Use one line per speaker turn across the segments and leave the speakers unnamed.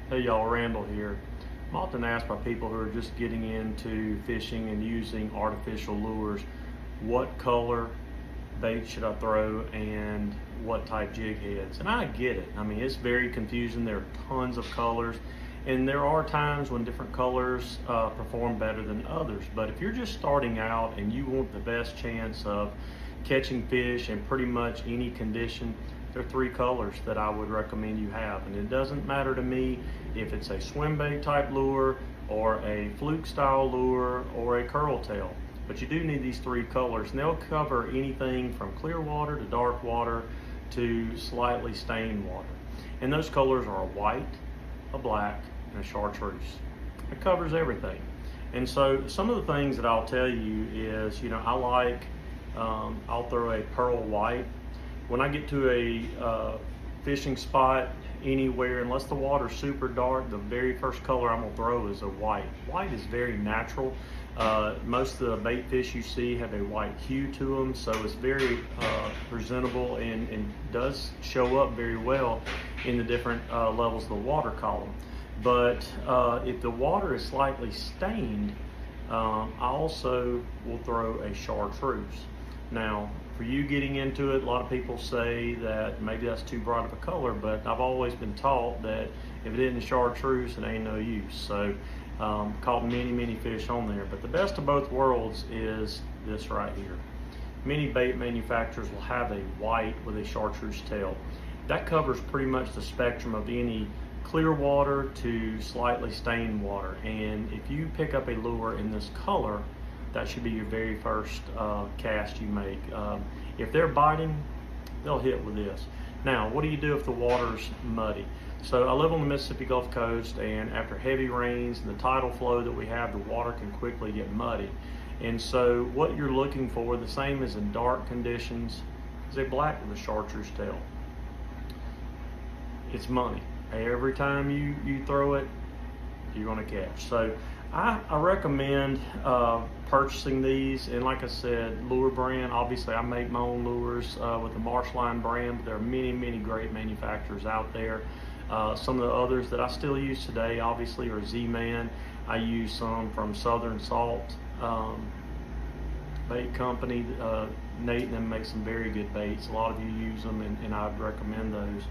Hey y'all, Randall here. I'm often asked by people who are just getting into fishing and using artificial lures, what color bait should I throw and what type jig heads? And I get it. I mean, it's very confusing. There are tons of colors and there are times when different colors perform better than others. But if you're just starting out and you want the best chance of catching fish in pretty much any condition, there are three colors that I would recommend you have. And it doesn't matter to me if it's a swim bait type lure or a fluke style lure or a curl tail. But you do need these three colors, and they'll cover anything from clear water to dark water to slightly stained water. And those colors are a white, a black, and a chartreuse. It covers everything. And so some of the things that I'll tell you is, I'll throw a pearl white. When I get to a fishing spot anywhere, unless the water's super dark, the very first color I'm gonna throw is a white. White is very natural. Most of the bait fish you see have a white hue to them, so it's very presentable and does show up very well in the different levels of the water column. But if the water is slightly stained, I also will throw a chartreuse. Now, for you getting into it, a lot of people say that maybe that's too bright of a color, but I've always been taught that if it isn't chartreuse, it ain't no use. So, caught many fish on there. But the best of both worlds is this right here. Many bait manufacturers will have a white with a chartreuse tail. That covers pretty much the spectrum of any clear water to slightly stained water. And if you pick up a lure in this color, that should be your very first cast you make. If they're biting, they'll hit with this. Now, what do you do if the water's muddy? So I live on the Mississippi Gulf Coast, and after heavy rains and the tidal flow that we have, the water can quickly get muddy. And so what you're looking for, the same as in dark conditions, is a black with a chartreuse tail. It's money. Every time you throw it, you're gonna catch. So I recommend purchasing these, and like I said, lure brand, obviously I make my own lures with the Marshline brand, but there are many great manufacturers out there. Some of the others that I still use today obviously are Z-Man. I use some from Southern Salt bait company. Nate and them make some very good baits. A lot of you use them, and I'd recommend those.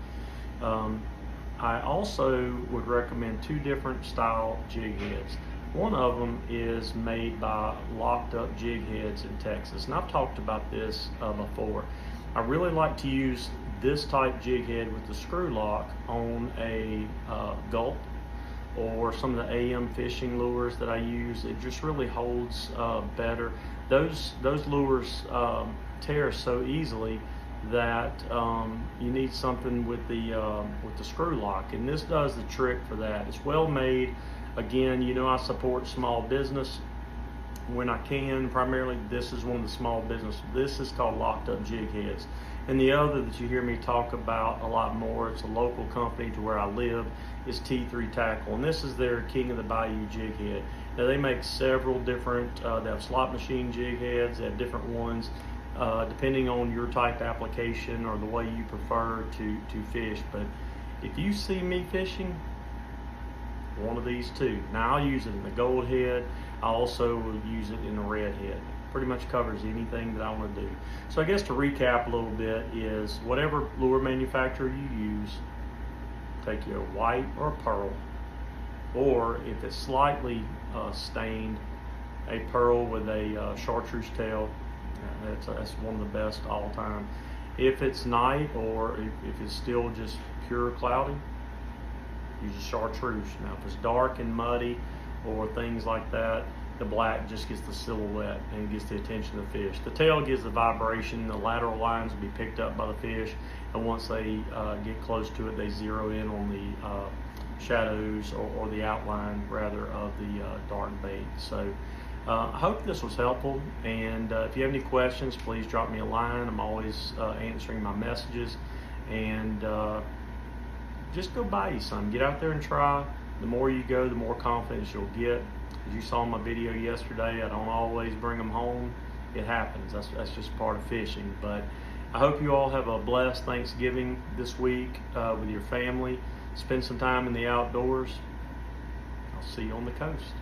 I also would recommend two different style jig heads. One of them is made by Locked Up Jig Heads in Texas, and I've talked about this before. I really like to use this type jig head with the screw lock on a gulp or some of the AM fishing lures that I use. It just really holds better. Those lures tear so easily that you need something with the screw lock, and this does the trick for that. It's well made. Again, you know I support small business when I can. Primarily, this is one of the small business. This is called Locked Up Jig Heads. And the other that you hear me talk about a lot more, it's a local company to where I live, is T3 Tackle. And this is their King of the Bayou jig head. Now they make several different, they have slot machine jig heads, they have different ones, depending on your type application or the way you prefer to fish. But if you see me fishing, one of these two. Now I'll use it in the gold head. I also will use it in the red head. Pretty much covers anything that I want to do. So I guess to recap a little bit is whatever lure manufacturer you use, take you a white or a pearl, or if it's slightly stained, a pearl with a chartreuse tail. That's one of the best all time. If it's night or if it's still just pure cloudy, use a chartreuse. Now if it's dark and muddy or things like that, the black just gets the silhouette and gets the attention of the fish. The tail gives the vibration, the lateral lines will be picked up by the fish, and once they get close to it, they zero in on the shadows or the outline rather of the dark bait. So I hope this was helpful, and if you have any questions, please drop me a line. I'm always answering my messages, and just go buy you some. Get out there and try. The more you go, the more confidence you'll get. As you saw in my video yesterday, I don't always bring them home. It happens. That's just part of fishing. But I hope you all have a blessed Thanksgiving this week with your family. spend some time in the outdoors. I'll see you on the coast.